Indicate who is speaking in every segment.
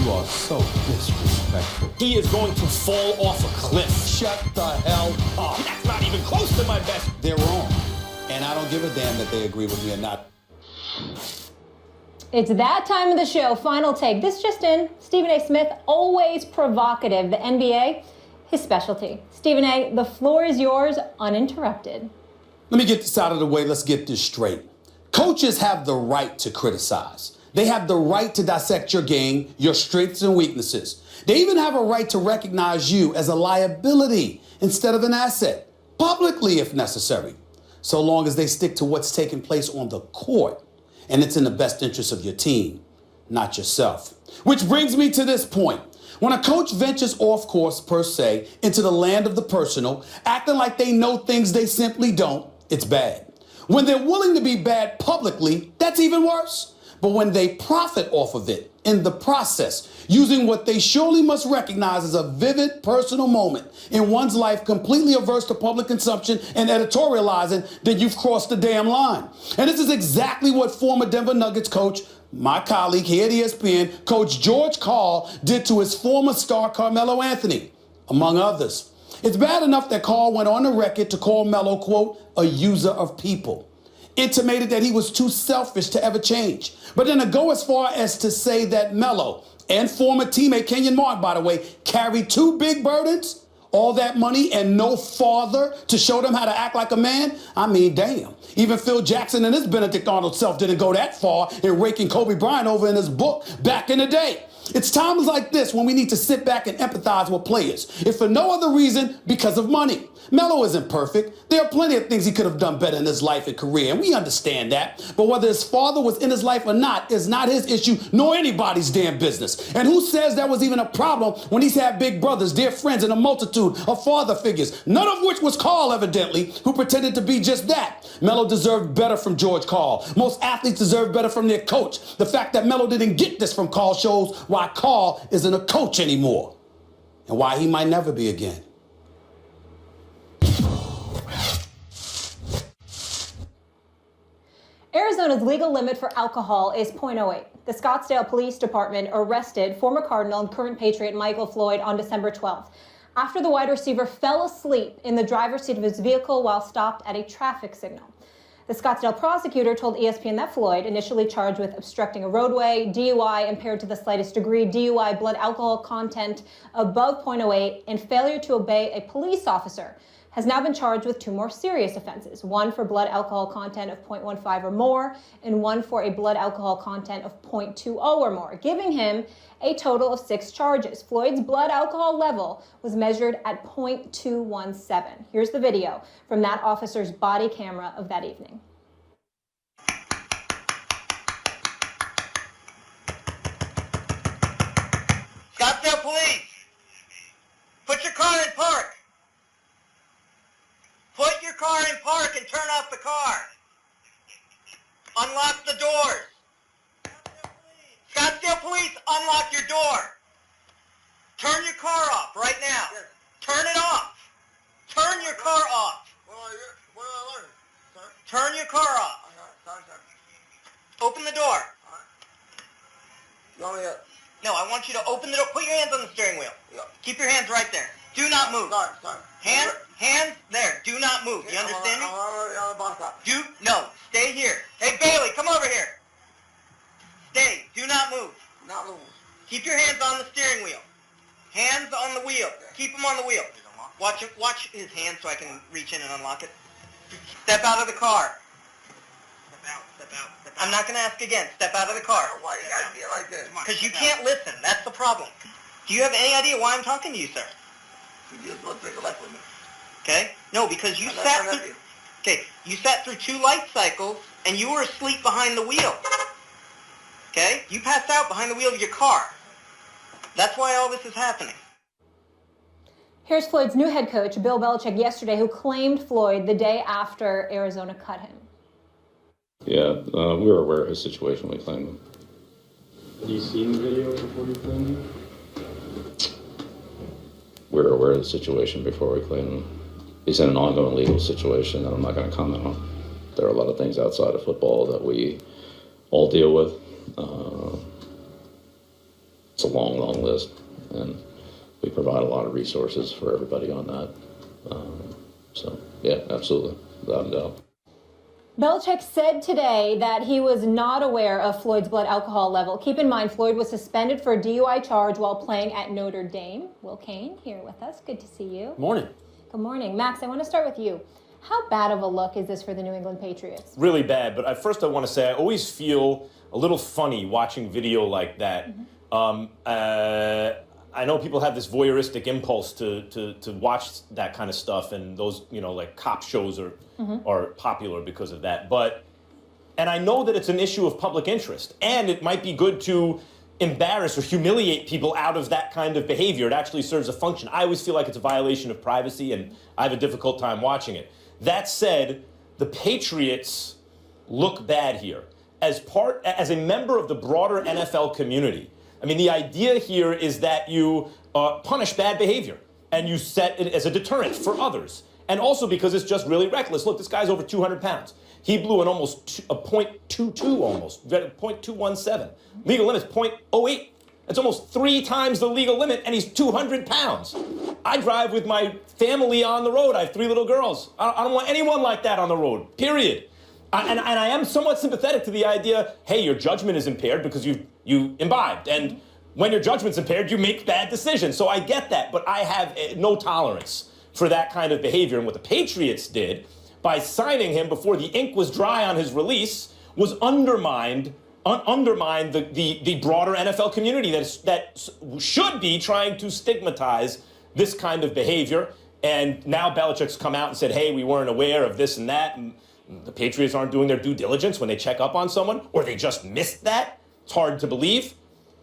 Speaker 1: You are so disrespectful.
Speaker 2: He is going to fall off a cliff.
Speaker 1: Shut the hell up.
Speaker 2: That's not even close to my best.
Speaker 1: They're wrong. And I don't give a damn that they agree with me or not.
Speaker 3: It's that time of the show. Final take. This just in. Stephen A. Smith, always provocative. The NBA, his specialty. Stephen A., the floor is yours, uninterrupted.
Speaker 1: Let me get this out of the way. Let's get this straight. Coaches have the right to criticize. They have the right to dissect your game, your strengths and weaknesses. They even have a right to recognize you as a liability instead of an asset, publicly if necessary, so long as they stick to what's taking place on the court and it's in the best interest of your team, not yourself. Which brings me to this point. When a coach ventures off course, per se, into the land of the personal, acting like they know things they simply don't, it's bad. When they're willing to be bad publicly, that's even worse. But when they profit off of it in the process, using what they surely must recognize as a vivid personal moment in one's life completely averse to public consumption and editorializing, then you've crossed the damn line. And this is exactly what former Denver Nuggets coach, my colleague here at ESPN, Coach George Karl, did to his former star Carmelo Anthony, among others. It's bad enough that Karl went on the record to call Melo, quote, a user of people. Intimated that he was too selfish to ever change. But then to go as far as to say that Melo and former teammate Kenyon Martin, by the way, carried two big burdens, all that money and no father to show them how to act like a man. I mean, damn. Even Phil Jackson and his Benedict Arnold self didn't go that far in raking Kobe Bryant over in his book back in the day. It's times like this when we need to sit back and empathize with players, if for no other reason, because of money. Melo isn't perfect. There are plenty of things he could have done better in his life and career, and we understand that. But whether his father was in his life or not is not his issue, nor anybody's damn business. And who says that was even a problem when he's had big brothers, dear friends, and a multitude of father figures, none of which was Karl, evidently, who pretended to be just that. Melo deserved better from George Karl. Most athletes deserve better from their coach. The fact that Melo didn't get this from Karl shows why Karl isn't a coach anymore, and why he might never be again.
Speaker 3: Arizona's legal limit for alcohol is .08. The Scottsdale Police Department arrested former Cardinal and current Patriot Michael Floyd on December 12th after the wide receiver fell asleep in the driver's seat of his vehicle while stopped at a traffic signal. The Scottsdale prosecutor told ESPN that Floyd, initially charged with obstructing a roadway, DUI, impaired to the slightest degree, DUI, blood alcohol content above .08, and failure to obey a police officer, has now been charged with two more serious offenses, one for blood alcohol content of 0.15 or more, and one for a blood alcohol content of 0.20 or more, giving him a total of 6 charges. Floyd's blood alcohol level was measured at 0.217. Here's the video from that officer's body camera of that evening.
Speaker 4: Scottsdale Police, put your car in park. Put your car in park and turn off the car. Unlock the doors. Scottsdale Police, unlock your door. Turn your car off right now. Turn it off. Turn your car off. Turn your car off. Open the door. No, I want you to open the door. Put your hands on the steering wheel. Keep your hands right there. Do not move. Hands there. Do not move. You understand me? No. Stay here. Hey, Bailey, come over here. Stay. Do not move. Keep your hands on the steering wheel. Hands on the wheel. Keep them on the wheel. Watch his hands so I can reach in and unlock it. Step out of the car. Step out. I'm not going to ask again. Step out of the car.
Speaker 5: Why you gotta be like this?
Speaker 4: Because you can't listen. That's the problem. Do you have any idea why I'm talking to you, sir?
Speaker 5: You just want to take a life with me.
Speaker 4: Okay? No, because you sat through... Okay, you sat through 2 light cycles, and you were asleep behind the wheel. Okay? You passed out behind the wheel of your car. That's why all this is happening.
Speaker 3: Here's Floyd's new head coach, Bill Belichick, yesterday, who claimed Floyd the day after Arizona cut him.
Speaker 6: Yeah, we were aware of his situation. We claimed him.
Speaker 7: Had you seen the video before you claimed him?
Speaker 6: We were aware of the situation before we claimed him. He's in an ongoing legal situation that I'm not going to comment on. There are a lot of things outside of football that we all deal with. It's a long, long list, and we provide a lot of resources for everybody on that. So, yeah, absolutely, without a doubt.
Speaker 3: Belichick said today that he was not aware of Floyd's blood alcohol level. Keep in mind, Floyd was suspended for a DUI charge while playing at Notre Dame. Will Kane here with us. Good to see you.
Speaker 8: Morning.
Speaker 3: Good morning. Max, I want to start with you. How bad of a look is this for the New England Patriots?
Speaker 2: Really bad, but at first I want to say I always feel a little funny watching video like that. I know people have this voyeuristic impulse to watch that kind of stuff, and those, like cop shows are popular because of that. And I know that it's an issue of public interest, and it might be good to embarrass or humiliate people out of that kind of behavior. It actually serves a function. I always feel like it's a violation of privacy, and I have a difficult time watching it. That said, the Patriots look bad here. As a member of the broader NFL community, I mean, the idea here is that you punish bad behavior and you set it as a deterrent for others. And also because it's just really reckless. Look, this guy's over 200 pounds. He blew a .22 almost, 0.217. Legal limit's .08. That's almost 3 times the legal limit, and he's 200 pounds. I drive with my family on the road. I have 3 little girls. I don't want anyone like that on the road, period. And I am somewhat sympathetic to the idea, hey, your judgment is impaired because you imbibed. And when your judgment's impaired, you make bad decisions. So I get that, but I have no tolerance for that kind of behavior. And what the Patriots did by signing him before the ink was dry on his release was undermine the broader NFL community that should be trying to stigmatize this kind of behavior. And now Belichick's come out and said, hey, we weren't aware of this and that. And the Patriots aren't doing their due diligence when they check up on someone, or they just missed that. It's hard to believe.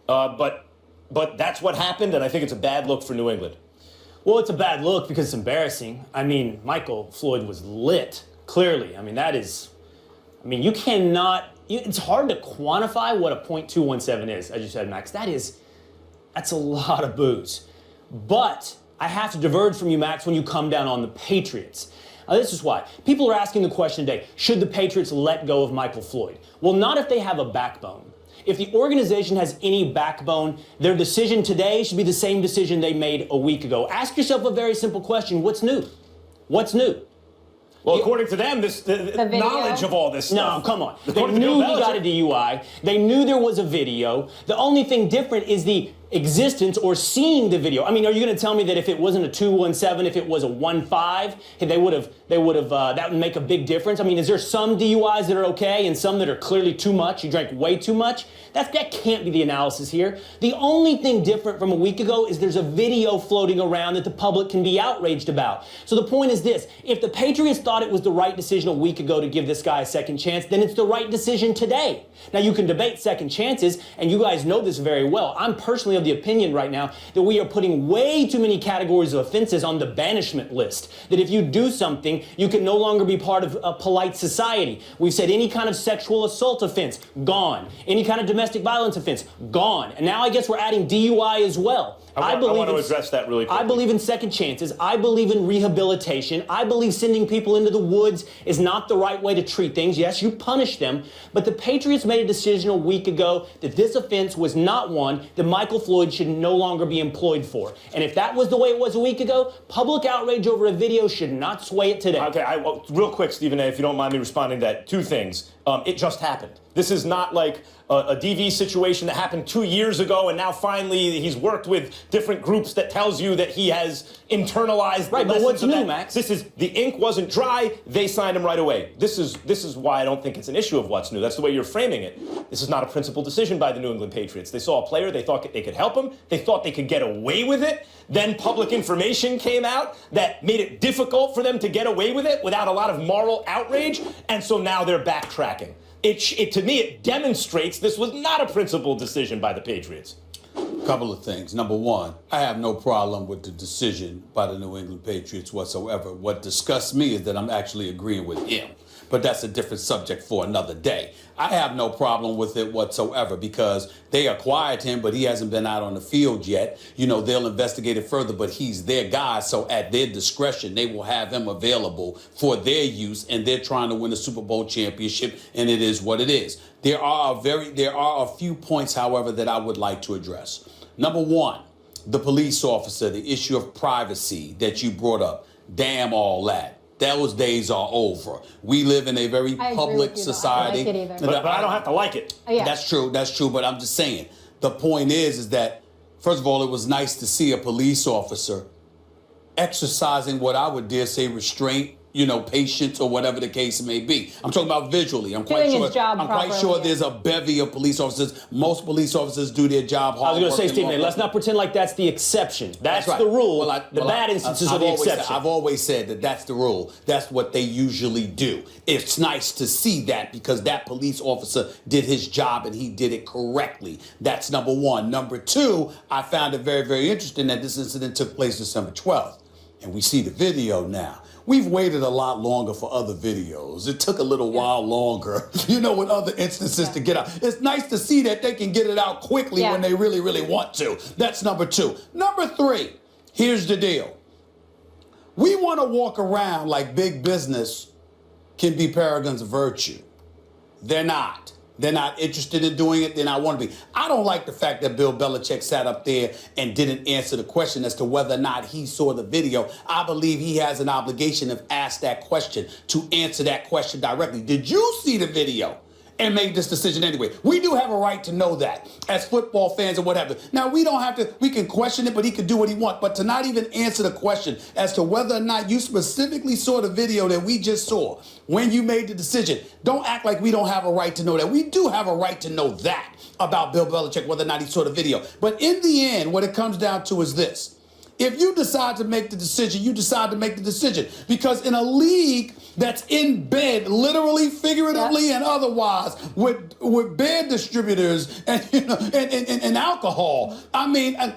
Speaker 2: But that's what happened, and I think it's a bad look for New England.
Speaker 8: Well, it's a bad look because it's embarrassing. I mean, Michael Floyd was lit, clearly. I mean, you cannot, it's hard to quantify what a .217 is, as you said, Max. That's a lot of booze. But I have to diverge from you, Max, when you come down on the Patriots. This is why. People are asking the question today, should the Patriots let go of Michael Floyd? Well, not if they have a backbone. If the organization has any backbone, their decision today should be the same decision they made a week ago. Ask yourself a very simple question. What's new? What's new?
Speaker 2: Well, according to them, the knowledge of all this stuff.
Speaker 8: No, come on. They knew he got a DUI. They knew there was a video. The only thing different is the existence or seeing the video. I mean, are you going to tell me that if it wasn't a 217, if it was a 15, that would make a big difference? I mean, is there some DUIs that are okay and some that are clearly too much? You drank way too much? That can't be the analysis here. The only thing different from a week ago is there's a video floating around that the public can be outraged about. So the point is this: if the Patriots thought it was the right decision a week ago to give this guy a second chance, then it's the right decision today. Now, you can debate second chances, and you guys know this very well. I'm personally of the opinion right now that we are putting way too many categories of offenses on the banishment list. That if you do something, you can no longer be part of a polite society. We've said any kind of sexual assault offense, gone. Any kind of domestic violence offense, gone. And now I guess we're adding DUI as well.
Speaker 2: I want to address that really quickly.
Speaker 8: I believe in second chances. I believe in rehabilitation. I believe sending people into the woods is not the right way to treat things. Yes, you punish them. But the Patriots made a decision a week ago that this offense was not one that Michael Floyd should no longer be employed for. And if that was the way it was a week ago, public outrage over a video should not sway it today.
Speaker 2: Okay, real quick, Stephen A., if you don't mind me responding to that, 2 things. It just happened. This is not like a DV situation that happened 2 years ago, and now finally he's worked with different groups that tells you that he has internalized.
Speaker 8: Right, but what's new, Max?
Speaker 2: This is, the ink wasn't dry. They signed him right away. This is why I don't think it's an issue of what's new. That's the way you're framing it. This is not a principled decision by the New England Patriots. They saw a player. They thought they could help him. They thought they could get away with it. Then public information came out that made it difficult for them to get away with it without a lot of moral outrage, and so now they're backtracking. To me, it demonstrates this was not a principled decision by the Patriots.
Speaker 1: Couple of things. Number one, I have no problem with the decision by the New England Patriots whatsoever. What disgusts me is that I'm actually agreeing with him. But that's a different subject for another day. I have no problem with it whatsoever because they acquired him, but he hasn't been out on the field yet. You know, they'll investigate it further, but he's their guy. So at their discretion, they will have him available for their use, and they're trying to win a Super Bowl championship, and it is what it is. There are a few points, however, that I would like to address. Number one, the police officer, the issue of privacy that you brought up. Damn all that. Those days are over. We live in a very public society.
Speaker 3: I don't like it either.
Speaker 2: But I don't have to like it.
Speaker 3: Yeah.
Speaker 1: That's true. But I'm just saying. The point is that, first of all, it was nice to see a police officer exercising what I would dare say restraint, patience, or whatever the case may be. I'm talking about visually. I'm quite
Speaker 3: Doing his job properly.
Speaker 1: there's a bevy of police officers. Most police officers do their job hard.
Speaker 8: I was going to say, Stephen, let's not pretend like that's the exception. That's
Speaker 1: right.
Speaker 8: the rule.
Speaker 1: The
Speaker 8: bad instances are the exception.
Speaker 1: I've always said that that's the rule. That's what they usually do. It's nice to see that because that police officer did his job and he did it correctly. That's number one. Number two, I found it very, very interesting that this incident took place December 12th. And we see the video now. We've waited a lot longer for other videos. It took a little while longer, with other instances to get out. It's nice to see that they can get it out quickly when they really, really want to. That's number two. Number three, here's the deal. We want to walk around like big business can be paragons of virtue. They're not. They're not interested in doing it. They're not want to be. I don't like the fact that Bill Belichick sat up there and didn't answer the question as to whether or not he saw the video. I believe he has an obligation to ask that question, to answer that question directly. Did you see the video? And made this decision anyway. We do have a right to know that as football fans and whatever. Now, we don't have to, we can question it, but he can do what he wants. But to not even answer the question as to whether or not you specifically saw the video that we just saw when you made the decision, don't act like we don't have a right to know that. We do have a right to know that about Bill Belichick, whether or not he saw the video. But in the end, what it comes down to is this. If you decide to make the decision, you decide to make the decision. Because in a league that's in bed, literally, figuratively, and otherwise, with bed distributors and alcohol,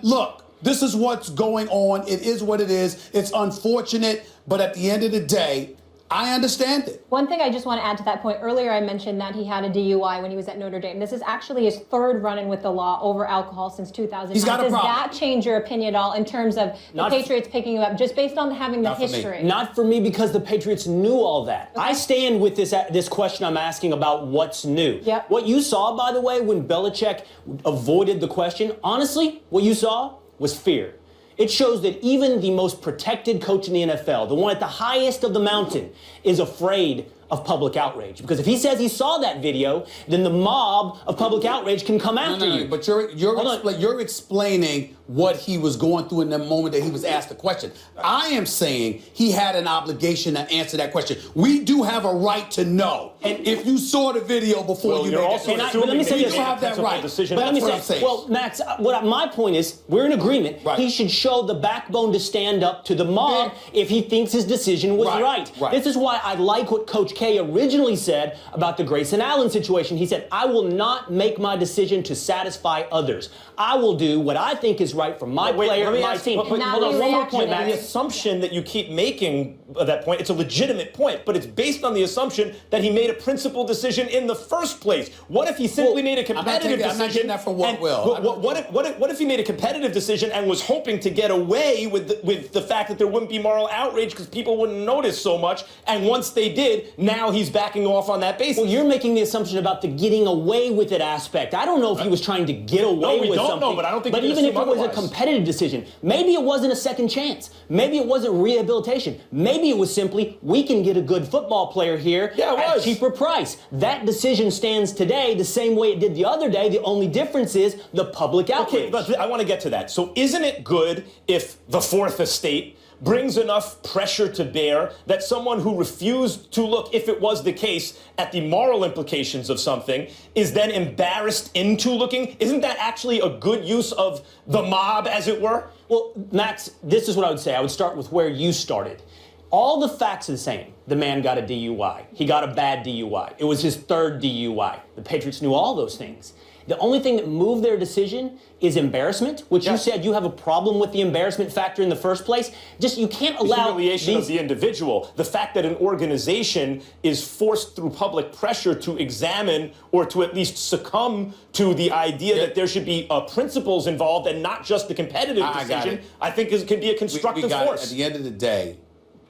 Speaker 1: look, this is what's going on. It is what it is. It's unfortunate, but at the end of the day, I understand it.
Speaker 3: One thing I just want to add to that point. Earlier I mentioned that he had a DUI when he was at Notre Dame. This is actually his third run-in with the law over alcohol since 2009.
Speaker 1: He's got a problem.
Speaker 3: Does that change your opinion at all in terms of the Patriots picking him up just based on having the history?
Speaker 8: Not for me because the Patriots knew all that. Okay. I stand with this question I'm asking about what's new.
Speaker 3: Yep.
Speaker 8: What you saw, by the way, when Belichick avoided the question, honestly, what you saw was fear. It shows that even the most protected coach in the NFL, the one at the highest of the mountain, is afraid of public outrage. Because if he says he saw that video, then the mob of public outrage can come after you.
Speaker 1: But you're explaining what he was going through in the moment that he was asked the question. I am saying he had an obligation to answer that question. We do have a right to know. And if you saw the video before you made that decision,
Speaker 8: let me say this.
Speaker 1: You have that right.
Speaker 2: Decision.
Speaker 8: But let me say, well, Max, my point is, we're in agreement.
Speaker 1: Right.
Speaker 8: He should show the backbone to stand up to the mob if he thinks his decision was right. This is why I like what Coach K originally said about the Grayson Allen situation. He said, I will not make my decision to satisfy others. I will do what I think is right for my player and my team.
Speaker 2: Hold on, one more point, Matt. The assumption that you keep making at that point, it's a legitimate point, but it's based on the assumption that he made a principled decision in the first place. What if he simply made a competitive decision?
Speaker 1: I'm not taking that for what will.
Speaker 2: What if he made a competitive decision and was hoping to get away with the fact that there wouldn't be moral outrage because people wouldn't notice so much, and once they did, now he's backing off on that basis?
Speaker 8: Well, you're making the assumption about the getting away with it aspect. I don't know if he was trying to get away with something.
Speaker 2: No, but I don't think.
Speaker 8: But even if it was a competitive decision, maybe it wasn't a second chance. Maybe it wasn't rehabilitation. Maybe it was simply, we can get a good football player here at a cheaper price. That decision stands today the same way it did the other day. The only difference is the public outrage.
Speaker 2: Okay, but I want to get to that. So isn't it good if the Fourth Estate brings enough pressure to bear that someone who refused to look, if it was the case, at the moral implications of something is then embarrassed into looking? Isn't that actually a good use of the mob, as it were?
Speaker 8: Well, Max, this is what I would say. I would start with where you started. All the facts are the same. The man got a DUI. He got a bad DUI. It was his third DUI. The Patriots knew all those things. The only thing that moved their decision is embarrassment, which you said you have a problem with the embarrassment factor in the first place. Just, you can't allow
Speaker 2: the humiliation of the individual. The fact that an organization is forced through public pressure to examine or to at least succumb to the idea that there should be principles involved and not just the competitive decision, I think can be a constructive force.
Speaker 1: At the end of the day,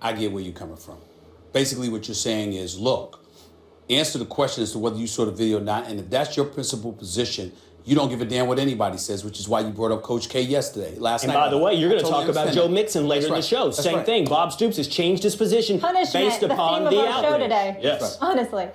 Speaker 1: I get where you're coming from. Basically, what you're saying is, look, answer the question as to whether you saw the video or not, and if that's your principal position, You don't give a damn what anybody says, which is why you brought up Coach K last night.
Speaker 8: And by the way, you're going to
Speaker 1: Totally
Speaker 8: talk about
Speaker 1: understand
Speaker 8: Joe
Speaker 1: that.
Speaker 8: Mixon later in the
Speaker 1: That's
Speaker 8: show.
Speaker 1: right. That's
Speaker 8: Same
Speaker 1: right.
Speaker 8: thing. Bob Stoops has changed his position
Speaker 3: Punishment,
Speaker 8: based
Speaker 3: the
Speaker 8: upon
Speaker 3: theme of
Speaker 8: the
Speaker 3: our show
Speaker 8: outrage.
Speaker 3: today.
Speaker 8: Yes.
Speaker 3: Honestly.